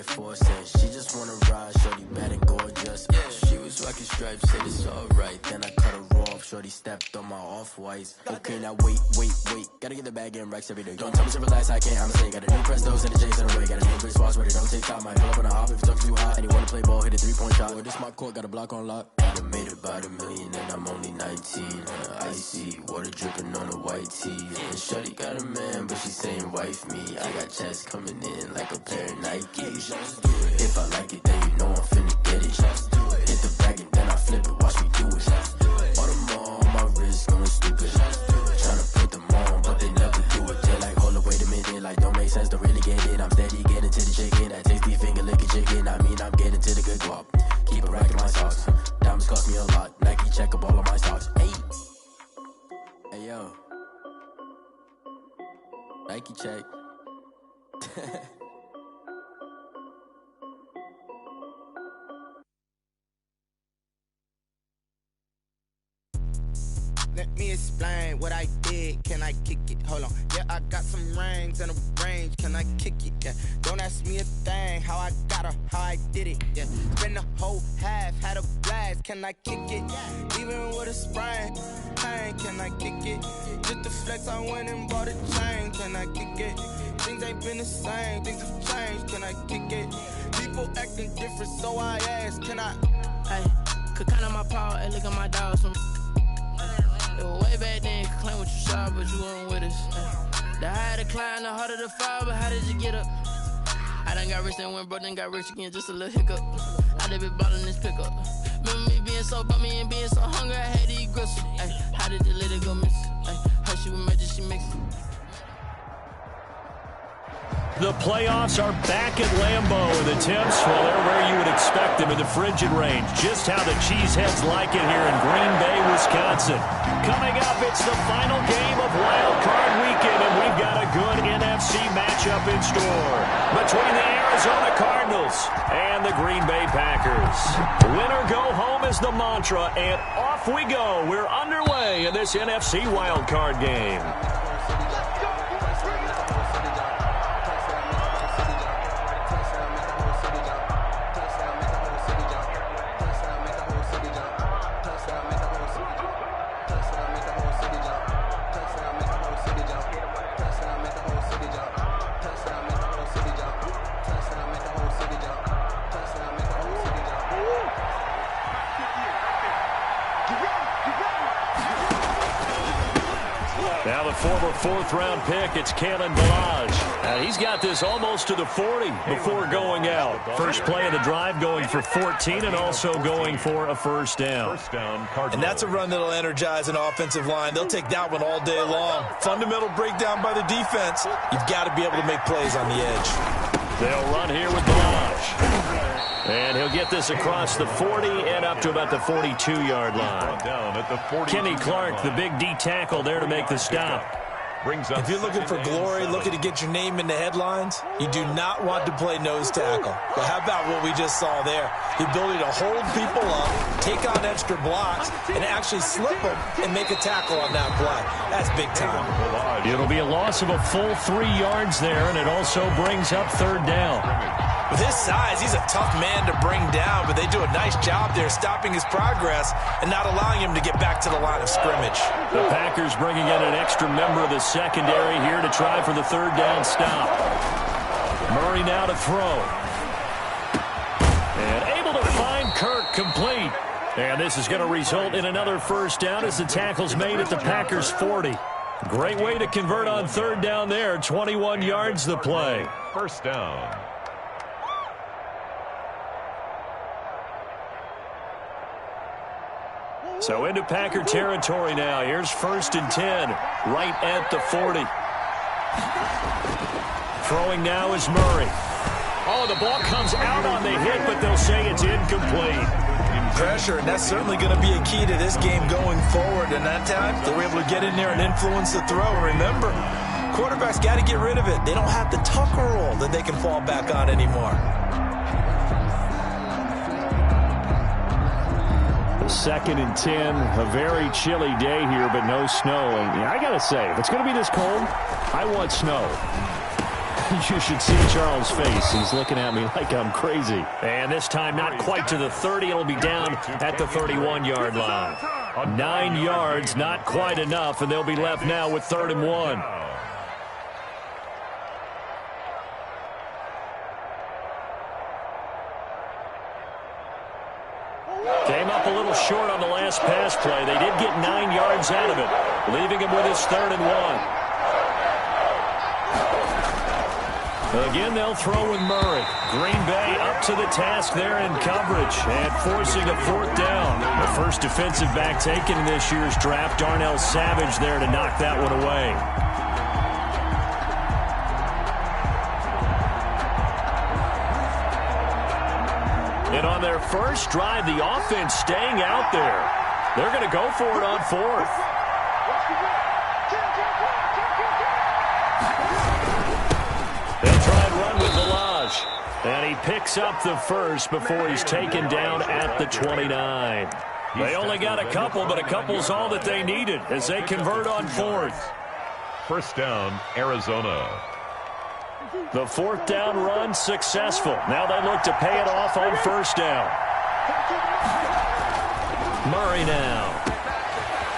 Air Force, and she just wanna ride. Shorty bad and gorgeous. She was rocking stripes, said it's alright. Then I cut her off. Shorty stepped on my off-whites. Okay, now wait. Gotta get the bag and racks every day. Don't tell me to relax, I can't. I'ma say, got a new Prestos and the J's in the way. Got a new Chris Boss, but it don't take time. I pull up on a hop if it's up too hot. And you wanna play ball, hit a 3-point shot. Well, this my court, got a block on lock. I done made about $1 million and I'm only 19. Icy, water dripping on a white tee. And shorty got a man, but she saying wife me. I got checks coming in like a pair of Nikes. If I like it, then you know I'm finna get it. Hit the bag and then I flip it, watch me do it. All them all on my wrist going stupid. Tryna put them on, but they never do it. They're like, hold up, wait a minute, like don't make sense, don't really get it. I'm steady getting to the chicken, that tasty finger licking chicken. I mean, I'm getting to the good guap. Keep a rack in my socks. Diamonds cost me a lot. Nike check up all of my stocks. Hey yo, Nike check. Let me explain what I did. Can I kick it? Hold on. Yeah, I got some rings and a range. Can I kick it? Yeah. Don't ask me a thing. How I got her, how I did it. Yeah. Spend the whole half, had a blast. Can I kick it? Even with a sprain, pain. Can I kick it? Just to flex, I went and bought a chain. Can I kick it? Things ain't been the same. Things have changed. Can I kick it? People acting different, so I ask. Can I? Hey, could count on my power and look at my dogs. Way back then, you could claim what you saw, but you weren't with us. The higher the climb, the harder the fall, but how did you get up? I done got rich and went broke, then got rich again, just a little hiccup. I done been ballin' this pickup. Remember me being so bummy and being so hungry, I had to eat gristle. Ay, how did the lady go miss? Ay, how she was magic, she mixed it. The playoffs are back at Lambeau, and the temps, well, they're where you would expect them in the frigid range. Just how the Cheeseheads like it here in Green Bay, Wisconsin. Coming up, it's the final game of Wild Card Weekend, and we've got a good NFC matchup in store between the Arizona Cardinals and the Green Bay Packers. Win or go home is the mantra, and off we go. We're underway in this NFC Wild Card game. Now the former fourth-round pick, it's Kalen Ballage. He's got this almost to the 40 before going out. First play of the drive going for 14 and also going for a first down. And that's a run that'll energize an offensive line. They'll take that one all day long. Fundamental breakdown by the defense. You've got to be able to make plays on the edge. They'll run here with Ballage. And he'll get this across the 40 and up to about the 42-yard line. Kenny Clark, the big D tackle there to make the stop. If you're looking for glory, looking to get your name in the headlines, you do not want to play nose tackle. But how about what we just saw there? The ability to hold people up, take on extra blocks, and actually slip them and make a tackle on that block. That's big time. It'll be a loss of a full 3 yards there, and it also brings up third down. With his size, he's a tough man to bring down, but they do a nice job there stopping his progress and not allowing him to get back to the line of scrimmage. The Packers bringing in an extra member of the secondary here to try for the third down stop. Murray now to throw. And able to find Kirk complete. And this is going to result in another first down as the tackle's made at the Packers' 40. Great way to convert on third down there. 21 yards the play. First down. So into Packer territory now. Here's 1st and 10, right at the 40. Throwing now is Murray. Oh, the ball comes out on the hit, but they'll say it's incomplete. Pressure, and that's certainly going to be a key to this game going forward. And that time, they were able to get in there and influence the throw. Remember, quarterbacks got to get rid of it. They don't have the Tucker roll that they can fall back on anymore. 2nd and 10, a very chilly day here, but no snow. And I got to say, if it's going to be this cold, I want snow. You should see Charles' face. He's looking at me like I'm crazy. And this time not quite to the 30. It'll be down at the 31-yard line. 9 yards, not quite enough, and they'll be left now with 3rd and 1. Came up a little short on the last pass play. They did get 9 yards out of it, leaving him with his 3rd and 1. Again, they'll throw with Murray. Green Bay up to the task there in coverage and forcing a 4th down. The first defensive back taken in this year's draft, Darnell Savage there to knock that one away. And on their first drive, the offense staying out there. They're going to go for it on 4th. They'll try and run with Rollerz. And he picks up the first before he's taken down at the 29. They only got a couple, but a couple's all that they needed as they convert on 4th. First down, Arizona. The 4th down run successful. Now they look to pay it off on 1st down. Murray now.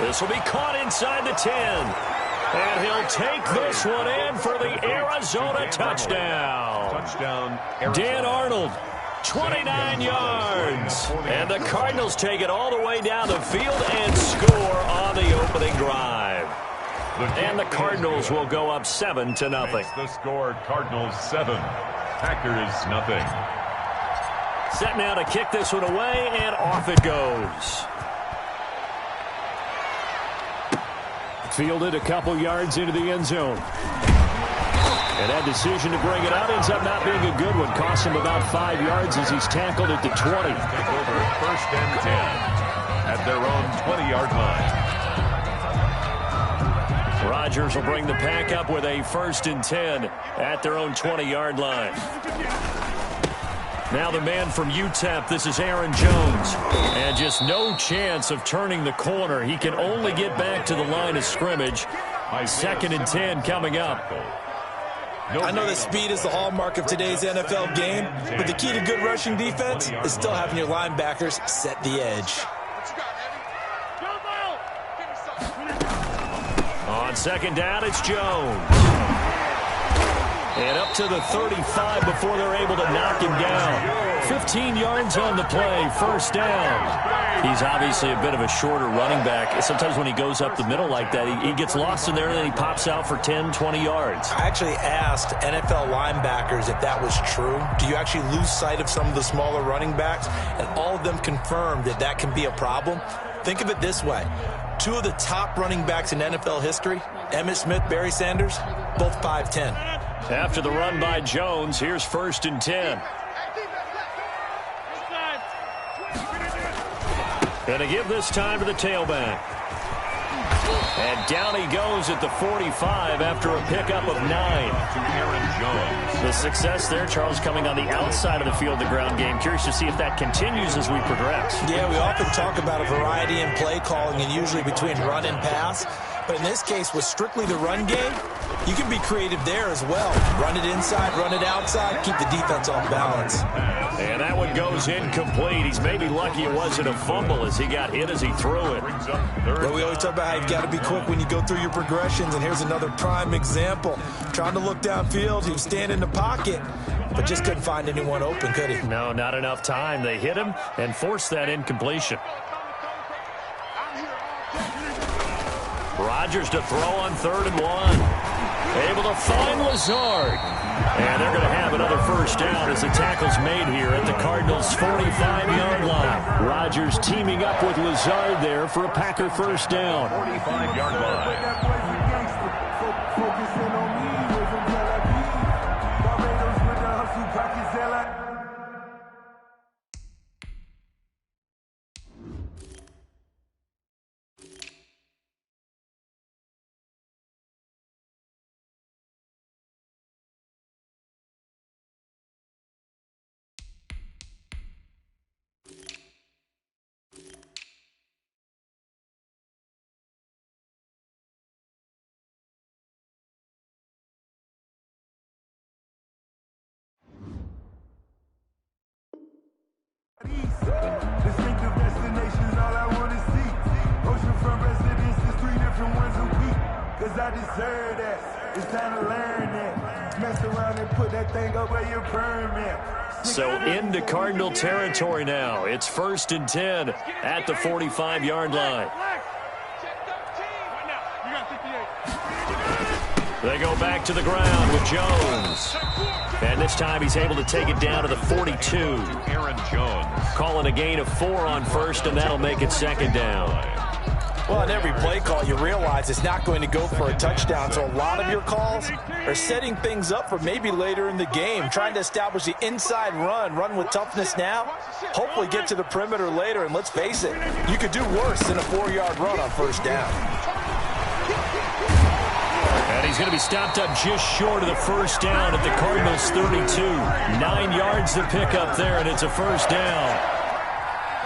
This will be caught inside the 10. And he'll take this one in for the Arizona touchdown. Touchdown, Arizona. Dan Arnold, 29 yards. And the Cardinals take it all the way down the field and score on the opening drive. And the Cardinals will go up 7-0. Makes the score Cardinals 7, Packers nothing. Set now to kick this one away, and off it goes. Fielded a couple yards into the end zone. And that decision to bring it out ends up not being a good one. Costs him about 5 yards as he's tackled at the 20. Take over 1st and 10 at their own 20-yard line. Rodgers will bring the pack up with a 1st and 10 at their own 20-yard line. Now the man from UTEP, this is Aaron Jones. And just no chance of turning the corner. He can only get back to the line of scrimmage. 2nd and 10 coming up. I know that speed is the hallmark of today's NFL game, but the key to good rushing defense is still having your linebackers set the edge. On 2nd down, it's Jones. And up to the 35 before they're able to knock him down. 15 yards on the play, 1st down. He's obviously a bit of a shorter running back. Sometimes when he goes up the middle like that, he gets lost in there and then he pops out for 10, 20 yards. I actually asked NFL linebackers if that was true. Do you actually lose sight of some of the smaller running backs? And all of them confirmed that that can be a problem. Think of it this way. 2 of the top running backs in NFL history, Emmitt Smith, Barry Sanders, both 5'10". After the run by Jones, here's 1st and 10. And to give this time to the tailback. And down he goes at the 45 after a pickup of 9. Aaron Jones. The success there, Charles, coming on the outside of the field, the ground game. Curious to see if that continues as we progress. Yeah, we often talk about a variety in play calling and usually between run and pass. But in this case, with strictly the run game, you can be creative there as well. Run it inside, run it outside, keep the defense off balance. And that one goes incomplete. He's maybe lucky it wasn't a fumble as he got hit as he threw it. Well, we always talk about how you've got to be quick when you go through your progressions, and here's another prime example. Trying to look downfield, he was standing in the pocket, but just couldn't find anyone open, could he? No, not enough time. They hit him and forced that incompletion. Rodgers to throw on 3rd and 1. Able to find Lazard. And they're going to have another 1st down as the tackle's made here at the Cardinals' 45-yard line. Rodgers teaming up with Lazard there for a Packer 1st down. 45-yard line. cause I deserve that. It's time to learn that. Mess around and put that thing up where your permit. So into Cardinal territory now. It's 1st and 10 at the 45-yard line. They go back to the ground with Jones. And this time he's able to take it down to the 42. Aaron Jones. Calling a gain of 4 on first, and that'll make it 2nd down. Well, on every play call, you realize it's not going to go for a touchdown. So a lot of your calls are setting things up for maybe later in the game, trying to establish the inside run with toughness now, hopefully get to the perimeter later. And let's face it, you could do worse than a 4-yard run on first down. And he's going to be stopped up just short of the first down at the Cardinals' 32. 9 yards to pick up there, and it's a first down.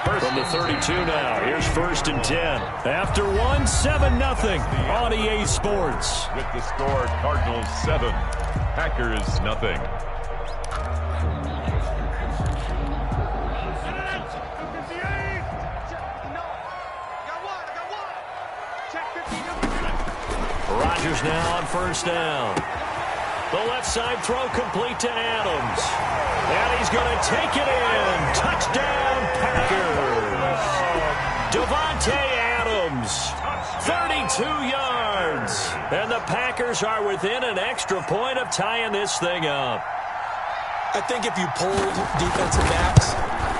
From the 32 now, here's 1st and 10. After 7-0 on EA Sports. With the score, Cardinals 7, Packers nothing. Rodgers now on first down. The left side throw complete to Adams. And he's going to take it in. Touchdown, Packers. Devontae Adams, 32 yards. And the Packers are within an extra point of tying this thing up. I think if you polled defensive backs,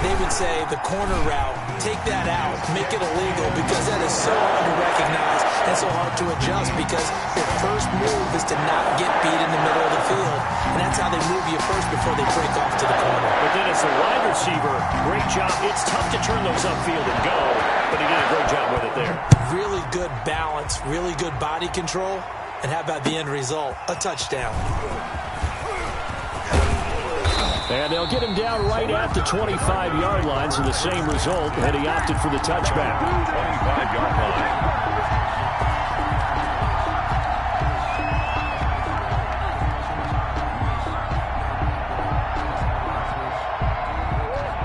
they would say the corner route, take that out, make it illegal, because that is so hard to recognize and so hard to adjust, because your first move is to not get beat in the middle of the field. And that's how they move you first before they break off to the corner. But then as the wide receiver, great job. It's tough to turn those upfield and go, but he did a great job with it there. Really good balance, really good body control, and how about the end result? A touchdown. And they'll get him down right at the 25-yard line, so the same result, and he opted for the touchback. 25-yard line.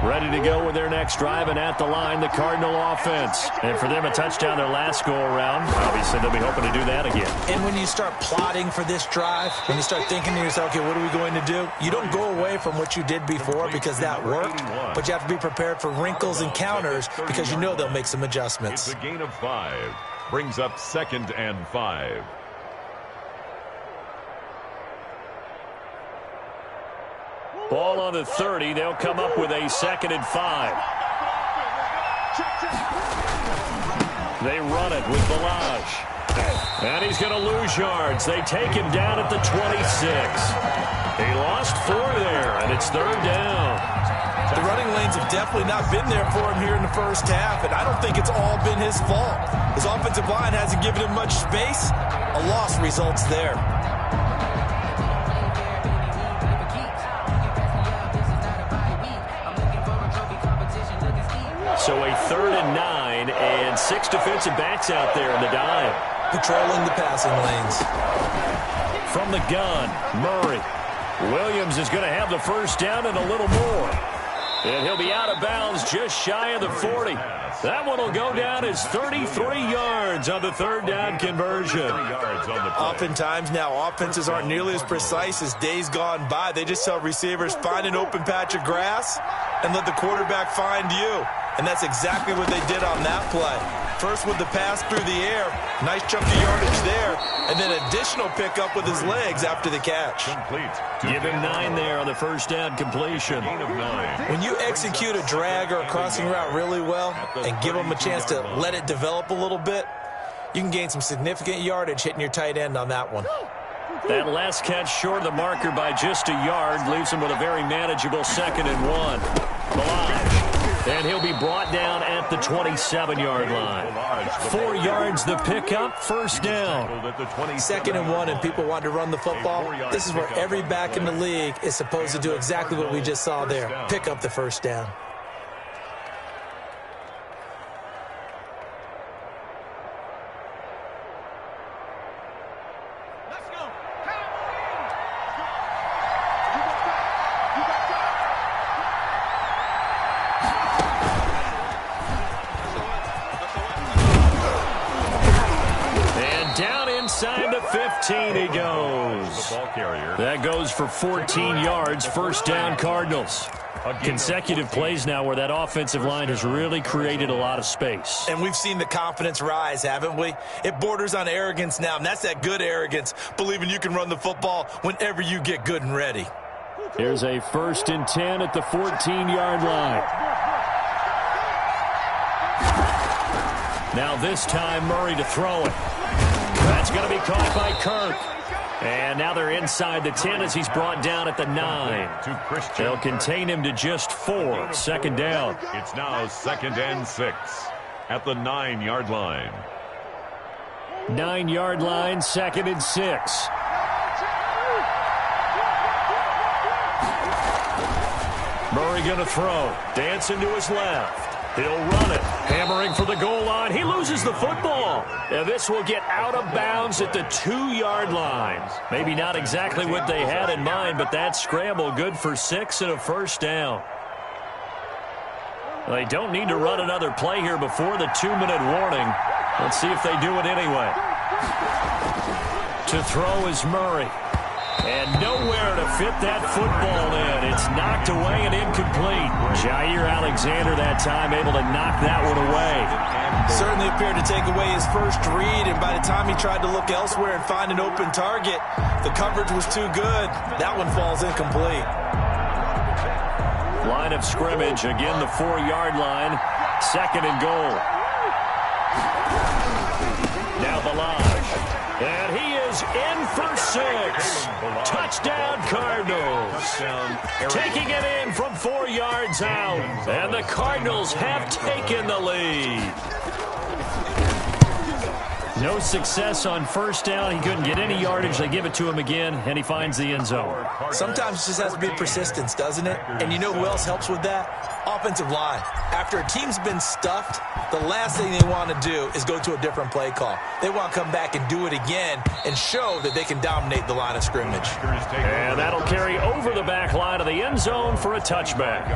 Ready to go with their next drive, and at the line, the Cardinal offense. And for them, a touchdown their last go-around. Obviously, they'll be hoping to do that again. And when you start plotting for this drive, when you start thinking to yourself, okay, what are we going to do? You don't go away from what you did before because that worked, but you have to be prepared for wrinkles and counters because you know they'll make some adjustments. It's a gain of 5. Brings up 2nd and 5. Ball on the 30. They'll come up with a 2nd and 5. They run it with Balaj. And he's going to lose yards. They take him down at the 26. He lost 4 there, and it's 3rd down. The running lanes have definitely not been there for him here in the first half, and I don't think it's all been his fault. His offensive line hasn't given him much space. A loss results there. So a 3rd and 9, and 6 defensive backs out there in the dive. Patrolling the passing lanes. From the gun, Murray. Williams is going to have the first down and a little more. And he'll be out of bounds just shy of the 40. That one will go down as 33 yards on the 3rd down conversion. Oftentimes now offenses aren't nearly as precise as days gone by. They just tell receivers, find an open patch of grass and let the quarterback find you. And that's exactly what they did on that play. First with the pass through the air, nice chunk of yardage there, and then additional pickup with his legs after the catch. Give him 9 there on the first down completion. When you execute a drag or a crossing route really well and give them a chance to let it develop a little bit, you can gain some significant yardage hitting your tight end on that one. That last catch short of the marker by just a yard leaves him with a very manageable 2nd and 1. Balaj. And he'll be brought down at the 27-yard line. 4 yards the pickup, first down. 2nd and 1, and people want to run the football. This is where every back in the league is supposed to do exactly what we just saw there. Pick up the first down. 15 he goes. That goes for 14 yards. First down, Cardinals. Consecutive plays now where that offensive line has really created a lot of space. And we've seen the confidence rise, haven't we? It borders on arrogance now, and that's that good arrogance, believing you can run the football whenever you get good and ready. Here's a 1st and 10 at the 14-yard line. Now this time, Murray to throw it. That's going to be caught by Kirk. And now they're inside the 10 as he's brought down at the 9. They'll contain him to just 4. Second down. It's now 2nd and 6 at the 9-yard line. 9-yard line, 2nd and 6. Murray going to throw. Dancing to his left. He'll run it. Hammering for the goal line. He loses the football. And this will get out of bounds at the 2-yard line. Maybe not exactly what they had in mind, but that scramble good for 6 and a first down. They don't need to run another play here before the 2-minute warning. Let's see if they do it anyway. To throw is Murray. And nowhere to fit that football in. It's knocked away and incomplete. Jair Alexander that time able to knock that one away. Certainly appeared to take away his first read, and by the time he tried to look elsewhere and find an open target, the coverage was too good. That one falls incomplete. Line of scrimmage, again the 4-yard line. 2nd and goal. Now Balaj. And he is in for 6. Touchdown, Cardinals. Taking it in from 4 yards out. And the Cardinals have taken the lead. No success on first down. He couldn't get any yardage. They give it to him again, and he finds the end zone. Sometimes it just has to be persistence, doesn't it? And you know who else helps with that? Offensive line. After a team's been stuffed, the last thing they want to do is go to a different play call. They want to come back and do it again and show that they can dominate the line of scrimmage. And that'll carry over the back line of the end zone for a touchback.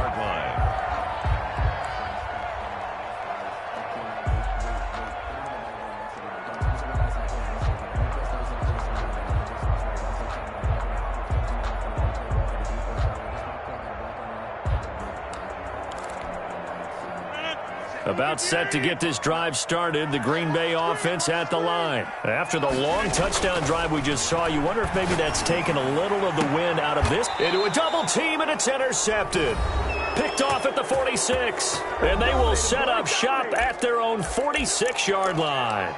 About set to get this drive started, the Green Bay offense at the line. After the long touchdown drive we just saw, you wonder if maybe that's taken a little of the wind out of this. Into a double team, and it's intercepted. Picked off at the 46. And they will set up shop at their own 46-yard line.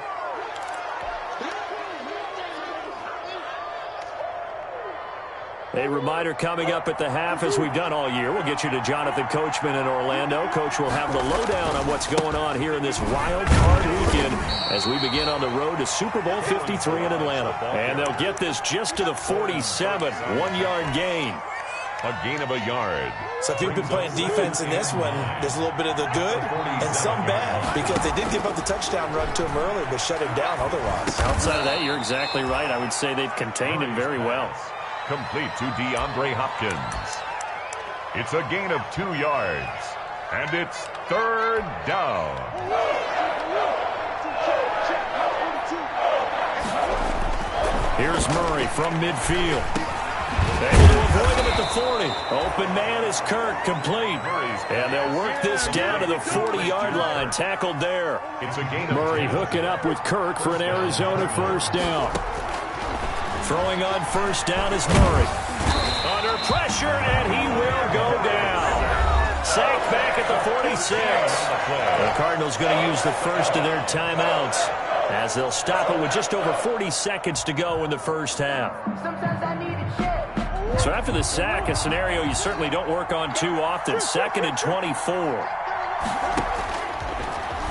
A reminder coming up at the half, as we've done all year. We'll get you to Jonathan Coachman in Orlando. Coach will have the lowdown on what's going on here in this wild card weekend as we begin on the road to Super Bowl 53 in Atlanta. And they'll get this just to the 47, 1-yard gain. A gain of a yard. So if you've been playing defense in this one, there's a little bit of the good and some bad, because they did give up the touchdown run to him early, but shut him down otherwise. Outside of that, you're exactly right. I would say they've contained him very well. Complete to DeAndre Hopkins. It's a gain of 2 yards. And it's 3rd down. Here's Murray from midfield. Able to avoid him at the 40. Open man is Kirk, complete. And they'll work this down to the 40-yard line. Tackled there. It's a gain of Murray hooking up with Kirk for an Arizona first down. Throwing on first down is Murray. Under pressure, and he will go down. Sacked back at the 46. The Cardinals going to use the first of their timeouts as they'll stop it with just over 40 seconds to go in the first half. So after the sack, a scenario you certainly don't work on too often. 2nd and 24.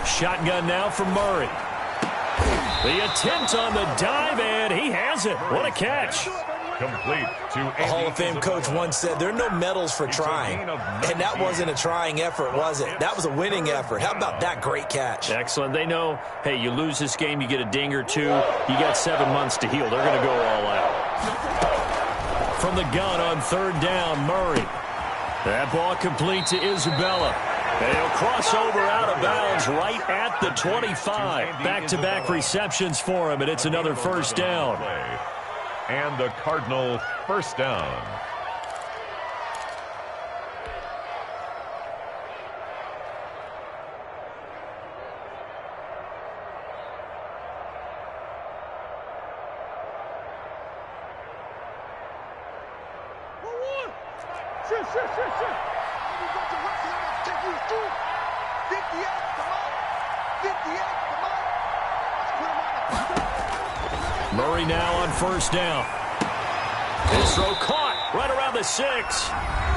Shotgun now for Murray. The attempt on the dive, and he has it. What a catch. Complete to a Hall of Fame coach once said there are no medals for trying. And that wasn't a trying effort, was it? That was a winning effort. How about that great catch? Excellent. They know, hey, you lose this game, you get a ding or two. You got 7 months to heal. They're going to go all out. From the gun on 3rd down, Murray. That ball complete to Isabella. And he'll cross over out of bounds right at the 25. Back-to-back receptions for him, and it's another first down. And the Cardinal first down. Murray now on first down. His throw caught right around the 6.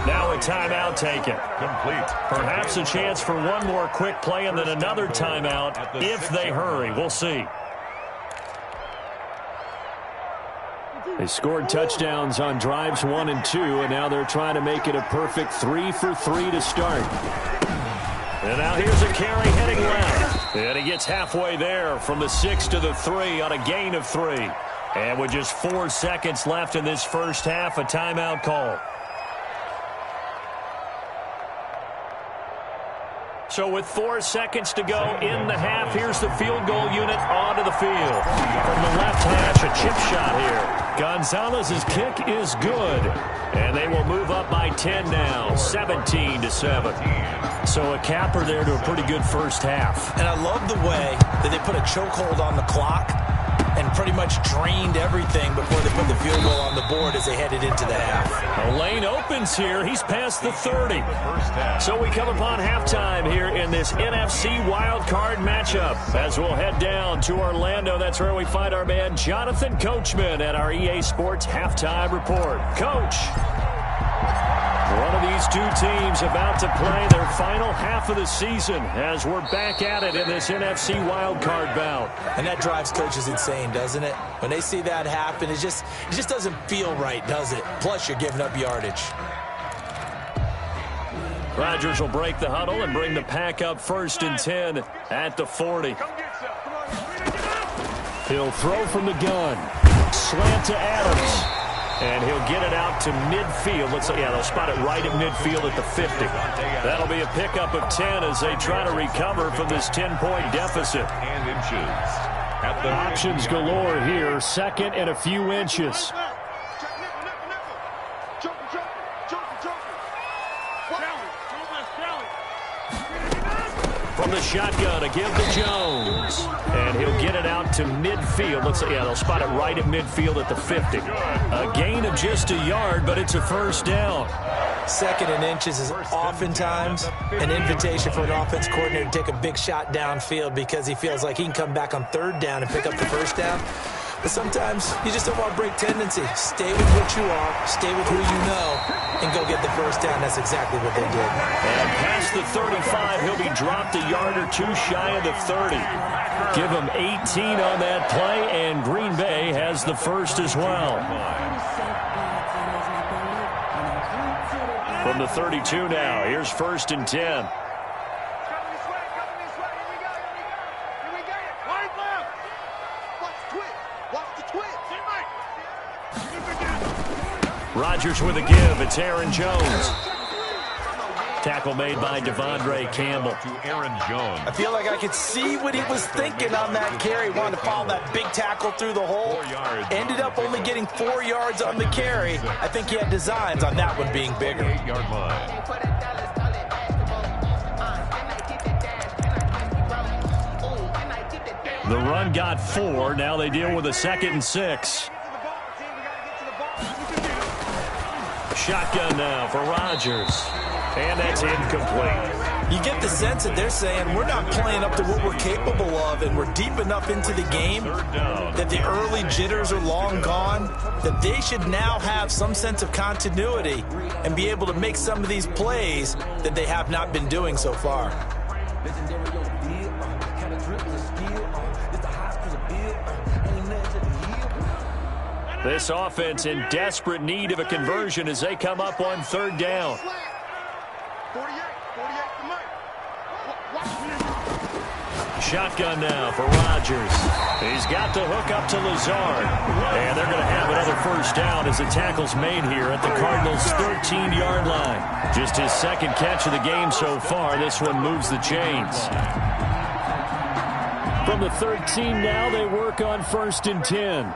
Now a timeout taken. Complete. Perhaps a chance for one more quick play and then another timeout if they hurry. We'll see. They scored touchdowns on drives 1 and 2, and now they're trying to make it a perfect 3 for 3 to start. And now here's a carry heading left. And he gets halfway there from the 6 to the 3 on a gain of 3. And with just 4 seconds left in this first half, a timeout call. So with 4 seconds to go in the half, here's the field goal unit onto the field. From the left hash, a chip shot here. Gonzalez's kick is good. And they will move up by 10 now, 17-7. So a capper there to a pretty good first half. And I love the way that they put a chokehold on the clock and pretty much drained everything before they put the field goal on the board as they headed into the half. A lane opens here. He's past the 30. So we come upon halftime here in this NFC wildcard matchup. As we'll head down to Orlando, that's where we find our man Jonathan Coachman at our EA Sports Halftime Report. Coach, one of these two teams about to play their final half of the season as we're back at it in this NFC wildcard bout. And that drives coaches insane, doesn't it? When they see that happen, it just doesn't feel right, does it? Plus, you're giving up yardage. Rodgers will break the huddle and bring the pack up 1st and 10 at the 40. He'll throw from the gun. Slant to Adams. And he'll get it out to midfield. They'll spot it right at midfield at the 50. That'll be a pickup of 10 as they try to recover from this 10-point deficit. And inches. At the options galore here. 2nd and a few inches. From the shotgun, a give to Jones. And he'll get it out to midfield. They'll spot it right at midfield at the 50. A gain of just a yard, but it's a first down. 2nd and inches is oftentimes an invitation for an offense coordinator to take a big shot downfield because he feels like he can come back on 3rd down and pick up the first down. But sometimes you just don't want to break tendency. Stay with what you are, stay with who you know, and go get the first down. That's exactly what they did. And past the 35, he'll be dropped a yard or two shy of the 30. Give him 18 on that play, and Green Bay has the first as well. From the 32 now, here's 1st and 10. Rodgers with a give. It's Aaron Jones. Tackle made by Devondre Campbell. To Aaron Jones. I feel like I could see what he was thinking on that carry. Wanted to follow that big tackle through the hole. 4 yards. Ended up only getting 4 yards on the carry. I think he had designs on that one being bigger. 8-yard line. The run got 4. Now they deal with a 2nd and 6. Shotgun now for Rodgers. And that's incomplete. You get the sense that they're saying we're not playing up to what we're capable of, and we're deep enough into the game that the early jitters are long gone, that they should now have some sense of continuity and be able to make some of these plays that they have not been doing so far. This offense in desperate need of a conversion as they come up on 3rd down. shotgun now for Rollerz. He's got the hook up to Lazard. And they're going to have another first down as the tackle's made here at the Cardinals' 13-yard line. Just his second catch of the game so far. This one moves the chains. From the 13 now, they work on 1st and 10.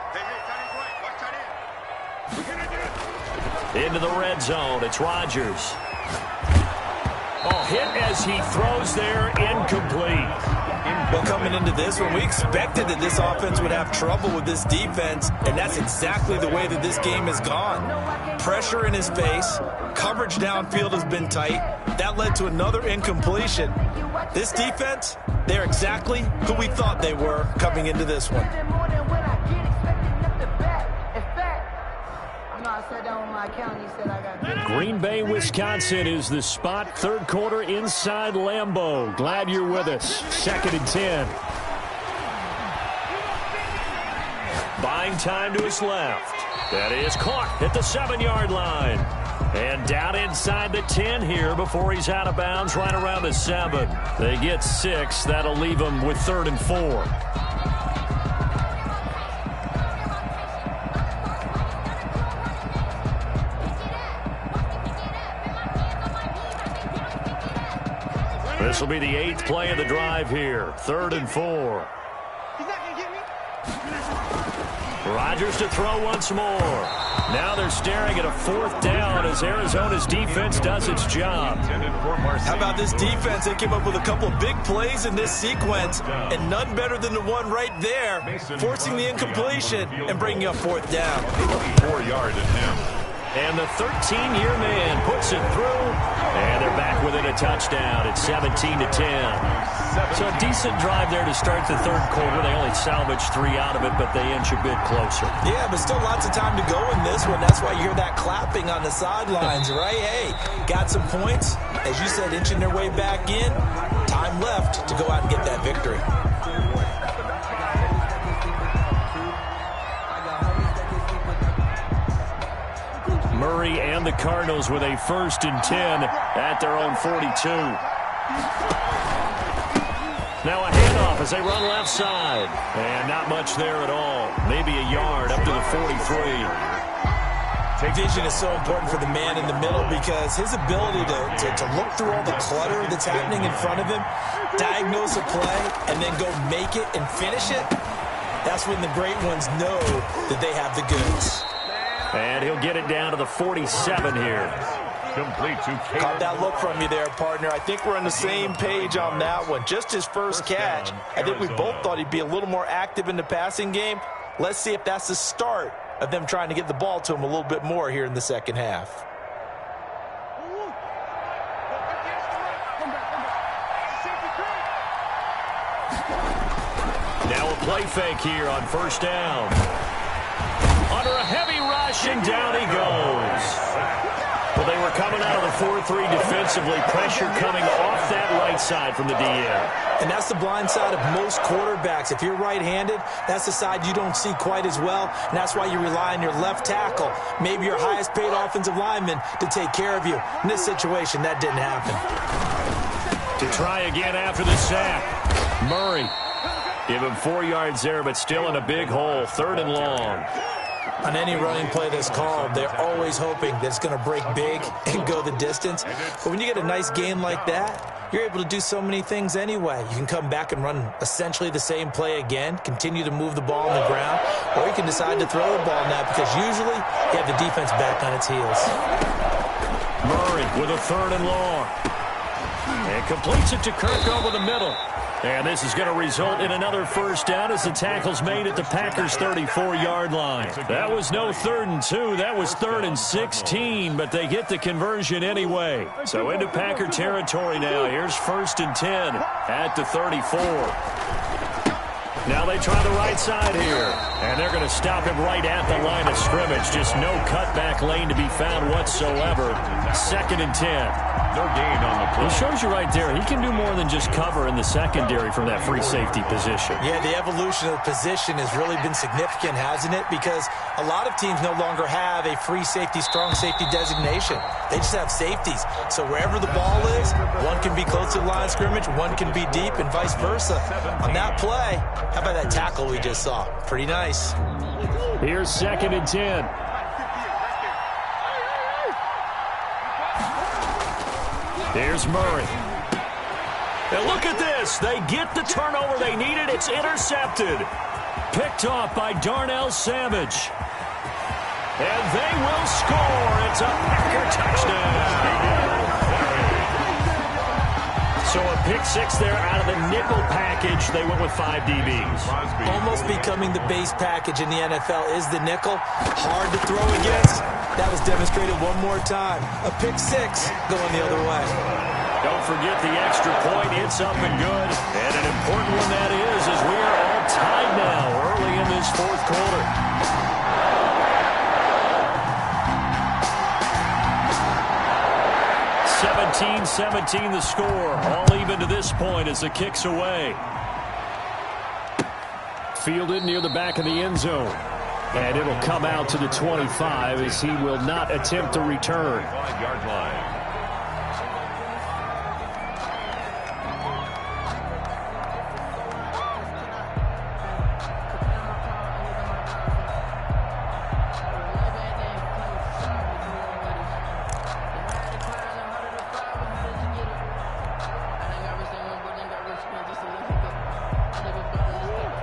Into the red zone. It's Rollerz. Hit as he throws there, incomplete. Well, coming into this one, we expected that this offense would have trouble with this defense, and that's exactly the way that this game has gone. Pressure in his face, coverage downfield has been tight. That led to another incompletion. This defense, they're exactly who we thought they were coming into this one. Green Bay, Wisconsin is the spot. Third quarter inside Lambeau. Glad you're with us. 2nd and 10. Buying time to his left. That is caught at the 7-yard line. And down inside the 10 here before he's out of bounds right around the 7. They get 6. That'll leave them with 3rd and 4. This will be the 8th play of the drive here. 3rd and 4. Rollerz to throw once more. Now they're staring at a 4th down as Arizona's defense does its job. How about this defense? They came up with a couple of big plays in this sequence, and none better than the one right there, forcing the incompletion and bringing up 4th down. 4 yards at him. And the 13-year man puts it through, and they're back within a touchdown. It's 17-10. So a decent drive there to start the third quarter. They only salvaged 3 out of it, but they inch a bit closer. Yeah, but still lots of time to go in this one. That's why you hear that clapping on the sidelines, right? Hey, got some points. As you said, inching their way back in. Time left to go out and get that victory. Murray and the Cardinals with a 1st and 10 at their own 42. Now a handoff as they run left side. And not much there at all. Maybe a yard up to the 43. Vision is so important for the man in the middle because his ability to look through all the clutter that's happening in front of him, diagnose a play, and then go make it and finish it, that's when the great ones know that they have the goods. And he'll get it down to the 47 here. Complete to Kese. Caught that look from you there, partner. I think we're on the same page on that one. Just his first catch. I think we both thought he'd be a little more active in the passing game. Let's see if that's the start of them trying to get the ball to him a little bit more here in the second half. Now a play fake here on 1st down. Under a heavy rush, and down he goes. Well, they were coming out of the 4-3 defensively. Pressure coming off that right side from the DN. And that's the blind side of most quarterbacks. If you're right-handed, that's the side you don't see quite as well. And that's why you rely on your left tackle, maybe your highest-paid offensive lineman, to take care of you. In this situation, that didn't happen. To try again after the sack. Murray. Give him 4 yards there, but still in a big hole. 3rd and long. On any running play that's called, they're always hoping that it's going to break big and go the distance. But when you get a nice gain like that, you're able to do so many things anyway. You can come back and run essentially the same play again, continue to move the ball on the ground, or you can decide to throw the ball now because usually you have the defense back on its heels. Murray with a 3rd and long. And completes it to Kirk over the middle. And this is going to result in another 1st down as the tackle's made at the Packers' 34-yard line. That was no 3rd and 2. That was 3rd and 16, but they get the conversion anyway. So into Packer territory now. Here's 1st and 10 at the 34. Now they try the right side here. And they're going to stop him right at the line of scrimmage. Just no cutback lane to be found whatsoever. 2nd and 10. No gain on the play. He shows you right there, he can do more than just cover in the secondary from that free safety position. Yeah, the evolution of the position has really been significant, hasn't it? Because a lot of teams no longer have a free safety, strong safety designation. They just have safeties. So wherever the ball is, one can be close to the line of scrimmage, one can be deep, and vice versa. On that play, how about that tackle we just saw? Pretty nice. Here's 2nd and 10. Here's Murray. And look at this. They get the turnover they needed. It's intercepted. Picked off by Darnell Savage. And they will score. It's a Packer touchdown. So a pick 6 there out of the nickel package. They went with 5 DBs. Almost becoming the base package in the NFL is the nickel. Hard to throw against. That was demonstrated one more time. A pick 6 going the other way. Don't forget the extra point. It's up and good. And an important one that is, as we are all tied now early in this 4th quarter. (17-17) the score. All even to this point as the kick's away. Fielded near the back of the end zone. And it'll come out to the 25 as he will not attempt to return. 5-yard line.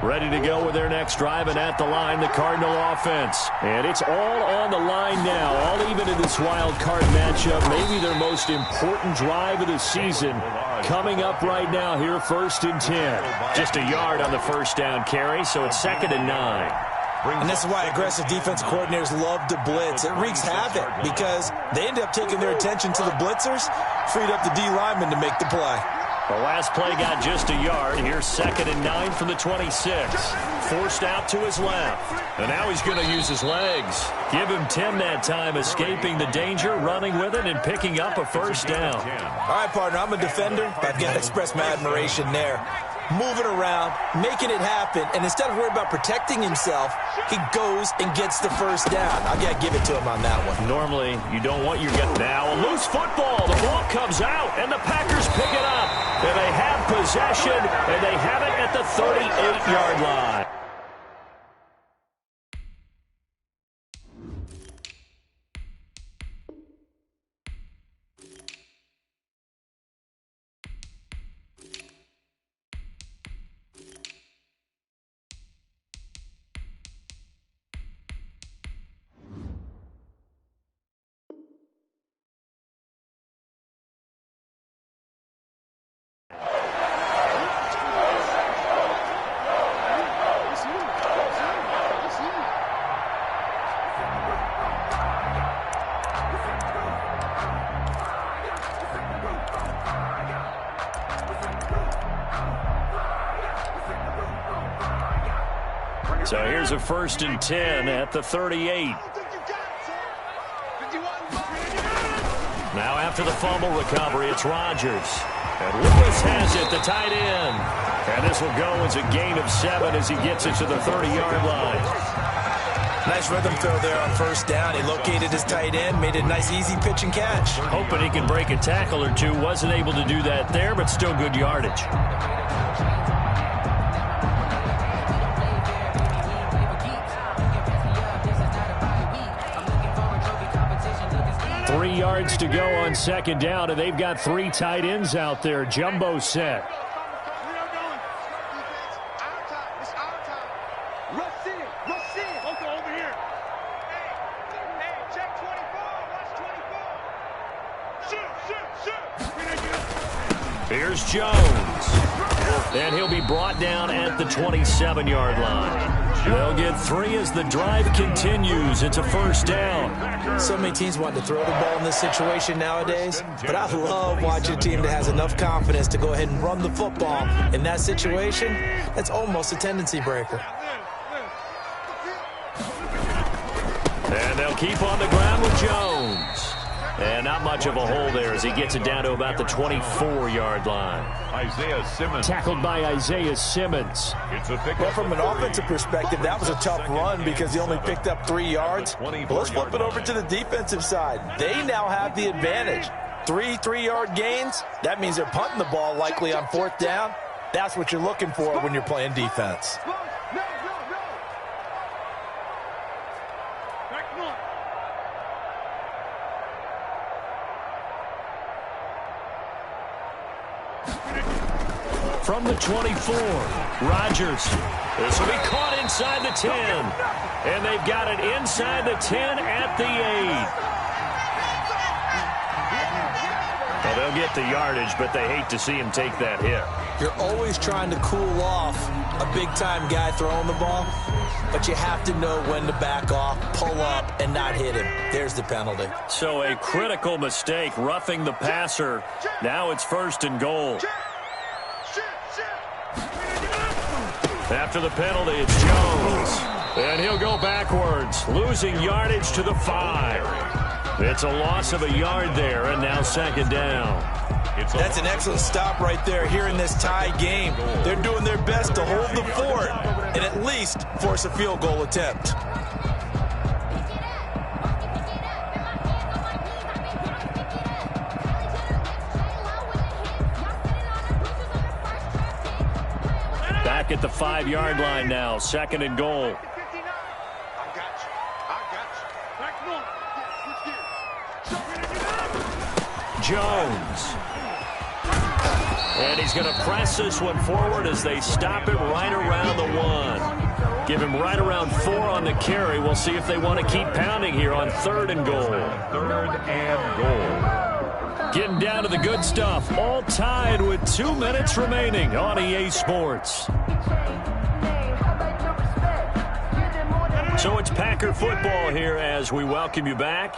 Ready to go with their next drive, and at the line, the Cardinal offense. And it's all on the line now, all even in this wild card matchup. Maybe their most important drive of the season coming up right now here, 1st and 10. Just a yard on the first down carry, so it's 2nd and 9. And this is why aggressive defensive coordinators love to blitz. It wreaks havoc because they end up taking their attention to the blitzers, freed up the D lineman to make the play. The last play got just a yard. Here's 2nd and 9 from the 26. Forced out to his left. And now he's going to use his legs. Give him 10 that time, escaping the danger, running with it, and picking up a first down. All right, partner, I'm a defender, but I've got to express my admiration there. Moving around, making it happen, and instead of worrying about protecting himself, he goes and gets the first down. I've got to give it to him on that one. Normally, you don't want your gut. Now, a loose football. The ball comes out, and the Packers pick it up. And they have possession, and they have it at the 38-yard line. So here's a 1st and 10 at the 38. Now after the fumble recovery, it's Rodgers. And Lewis has it, the tight end. And this will go as a gain of 7 as he gets it to the 30-yard line. Nice rhythm throw there on first down. He located his tight end, made a nice easy pitch and catch. Hoping he can break a tackle or two. Wasn't able to do that there, but still good yardage. Yards to go on 2nd down, and they've got 3 tight ends out there. Jumbo set. Here's Jones. And he'll be brought down at the 27-yard line. They'll get 3 as the drive continues. It's a first down. So many teams want to throw the ball in this situation nowadays, but I love watching a team that has enough confidence to go ahead and run the football. In that situation, that's almost a tendency breaker. And they'll keep on the ground with Jones. And not much of a hole there as he gets it down to about the 24-yard line. Isaiah Simmons. Tackled by Isaiah Simmons. Well, from an offensive perspective, that was a tough run because he only picked up 3 yards. Well, let's flip it over to the defensive side. They now have the advantage. 3 3-yard gains. That means they're punting the ball likely on 4th down. That's what you're looking for when you're playing defense. From the 24, Rodgers. This will be caught inside the 10. And they've got it inside the 10 at the 8. Well, they'll get the yardage, but they hate to see him take that hit. You're always trying to cool off a big-time guy throwing the ball, but you have to know when to back off, pull up, and not hit him. There's the penalty. So a critical mistake, roughing the passer. Now it's 1st and goal. After the penalty, it's Jones. And he'll go backwards, losing yardage to the 5. It's a loss of a yard there, and now 2nd down. That's an excellent stop right there here in this tie game. They're doing their best to hold the fort and at least force a field goal attempt. Back at the 5-yard line now, 2nd and goal. Jones. And he's going to press this one forward as they stop it right around the 1. Give him right around 4 on the carry. We'll see if they want to keep pounding here on 3rd and goal. 3rd and goal. Getting down to the good stuff. All tied with 2 minutes remaining on EA Sports. So it's Packer football here as we welcome you back.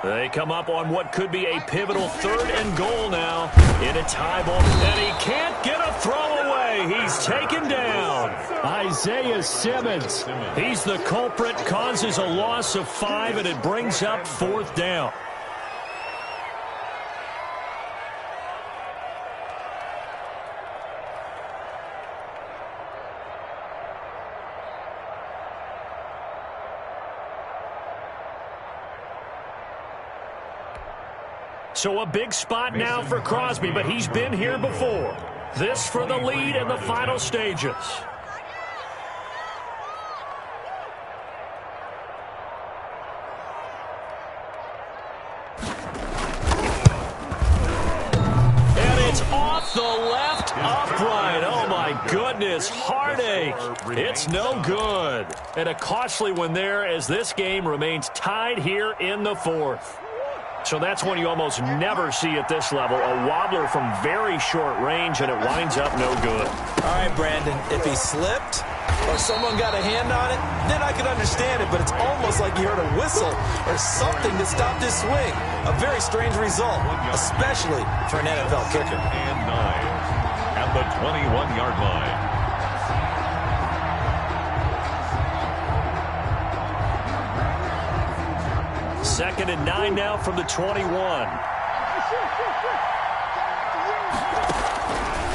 They come up on what could be a pivotal 3rd and goal now in a tie ball. And he can't get a throw away. He's taken down. Isaiah Simmons. He's the culprit, causes a loss of 5, and it brings up 4th down. So a big spot now for Crosby, but he's been here before. This for the lead in the final stages. And it's off the left upright. Oh, my goodness. Heartache. It's no good. And a costly one there as this game remains tied here in the 4th. So that's one you almost never see at this level. A wobbler from very short range, and it winds up no good. All right, Brandon, if he slipped or someone got a hand on it, then I could understand it, but it's almost like you heard a whistle or something to stop this swing. A very strange result, especially for an NFL kicker. And 9 at the 21-yard line. 2nd and 9 now from the 21.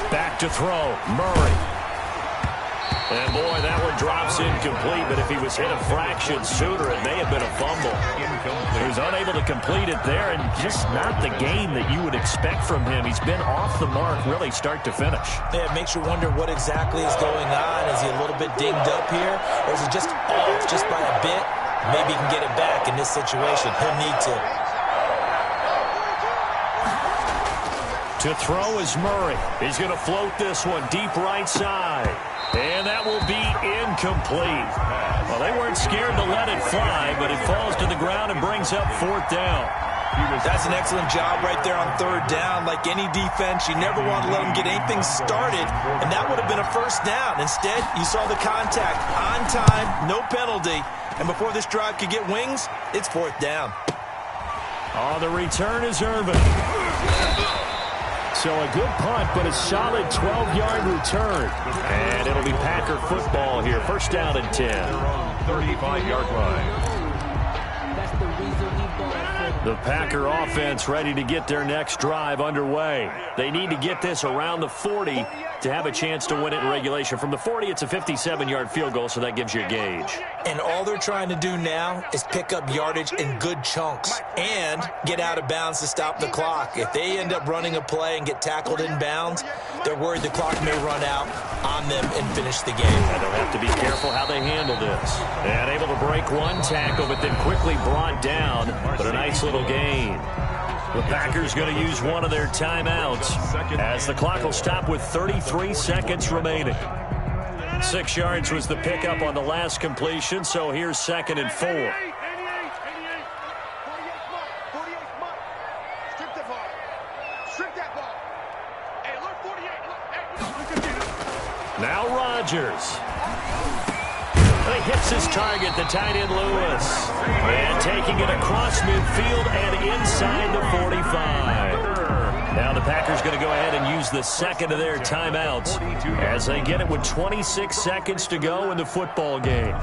Back to throw, Murray. And boy, that one drops incomplete, but if he was hit a fraction sooner, it may have been a fumble. He was unable to complete it there, and just not the game that you would expect from him. He's been off the mark really start to finish. Yeah, it makes you wonder what exactly is going on. Is he a little bit dinged up here, or is he just off just by a bit? Maybe he can get it back in this situation. He'll need to. To throw is Murray. He's going to float this one deep right side. And that will be incomplete. Well, they weren't scared to let it fly, but it falls to the ground and brings up 4th down. That's an excellent job right there on third down. Like any defense, you never want to let them get anything started, and that would have been a first down. Instead, you saw the contact on time, no penalty, and before this drive could get wings, it's fourth down. On the return is Irvin. So a good punt, but a solid 12-yard return. And it'll be Packer football here. First down and 10. 35-yard line. The Packer offense ready to get their next drive underway. They need to get this around the 40 to have a chance to win it in regulation. From the 40, it's a 57-yard field goal, so that gives you a gauge. And all they're trying to do now is pick up yardage in good chunks and get out of bounds to stop the clock. If they end up running a play and get tackled in bounds, they're worried the clock may run out on them and finish the game. And they'll have to be careful how they handle this. And able to break one tackle, but then quickly brought down. But a nice little gain. The Packers going to use one of their timeouts as the clock will stop with 33 seconds remaining. 6 yards was the pickup on the last completion, so here's 2nd and 4. Now Rollerz. He hits his target, the tight end Lewis. And taking it across midfield and inside the 45. Now the Packers going to go ahead and use the second of their timeouts as they get it with 26 seconds to go in the football game.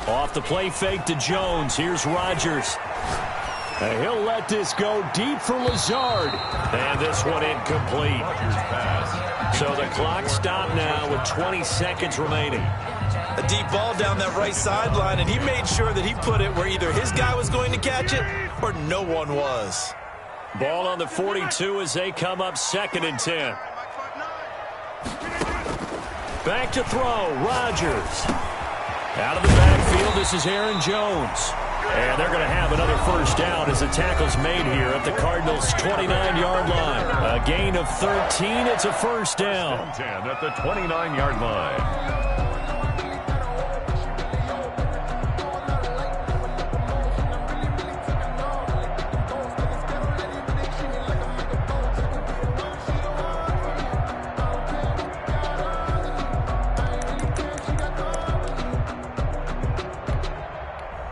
Off the play fake to Jones. Here's Rollerz. And he'll let this go deep for Lazard. And this one incomplete. So the clock stopped now with 20 seconds remaining. A deep ball down that right sideline, and he made sure that he put it where either his guy was going to catch it or no one was. Ball on the 42 as they come up 2nd and 10. Back to throw. Rollerz. Out of the backfield, this is Aaron Jones. And they're going to have another first down as the tackle's made here at the Cardinals' 29-yard line. A gain of 13, it's a first down. 10 at the 29-yard line.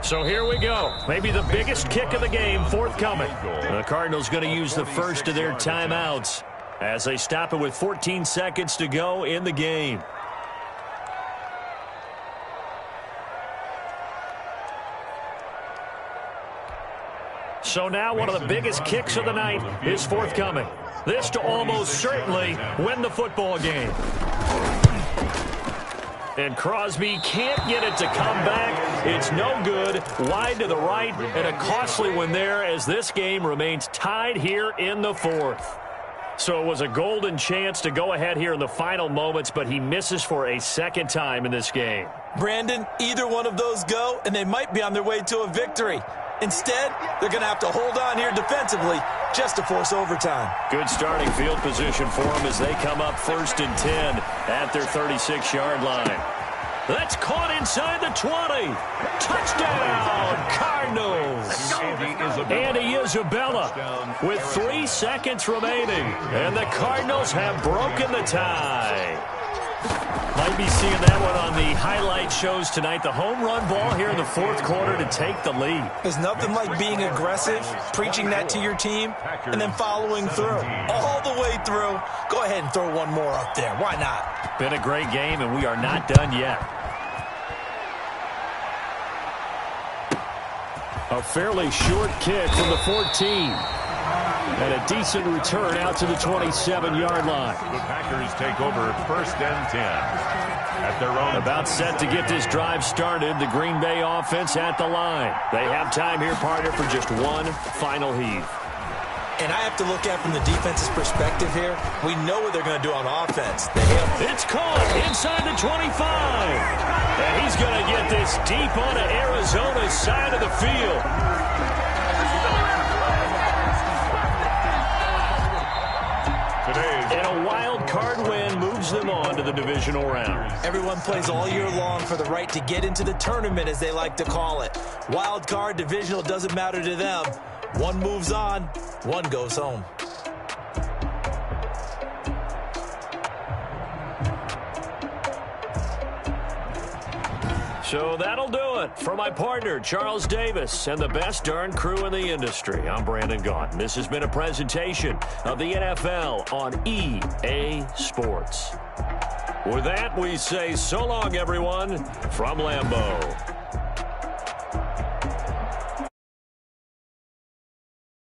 So here we go. Maybe the biggest kick of the game forthcoming. The Cardinals going to use the first of their timeouts as they stop it with 14 seconds to go in the game. So now one of the biggest kicks of the night is forthcoming. This to almost certainly win the football game. And Crosby can't get it to come back. It's no good. Wide to the right, and a costly one there as this game remains tied here in the 4th. So it was a golden chance to go ahead here in the final moments, but he misses for a second time in this game. Brandon, either one of those go, and they might be on their way to a victory. Instead, they're going to have to hold on here defensively just to force overtime. Good starting field position for them as they come up 1st and 10 at their 36-yard line. That's caught inside the 20. Touchdown, Cardinals. Andy Isabella with 3 seconds remaining. And the Cardinals have broken the tie. Might be seeing that one on the highlight shows tonight. The home run ball here in the 4th quarter to take the lead. There's nothing like being aggressive, preaching that to your team, and then following through. All the way through. Go ahead and throw one more up there. Why not? Been a great game, and we are not done yet. A fairly short kick from the 14. And a decent return out to the 27-yard line. The Packers take over 1st and 10. At their own. About set to get this drive started. The Green Bay offense at the line. They have time here, partner, for just one final heave. And I have to look at from the defense's perspective here. We know what they're going to do on offense. It's caught inside the 25. And he's going to get this deep onto Arizona's side of the field. And a wild card win moves them on to the divisional round. Everyone plays all year long for the right to get into the tournament, as they like to call it. Wild card, divisional, doesn't matter to them. One moves on, one goes home. So that'll do it. For my partner, Charles Davis, and the best darn crew in the industry, I'm Brandon Gaudin. This has been a presentation of the NFL on EA Sports. With that, we say so long, everyone, from Lambeau.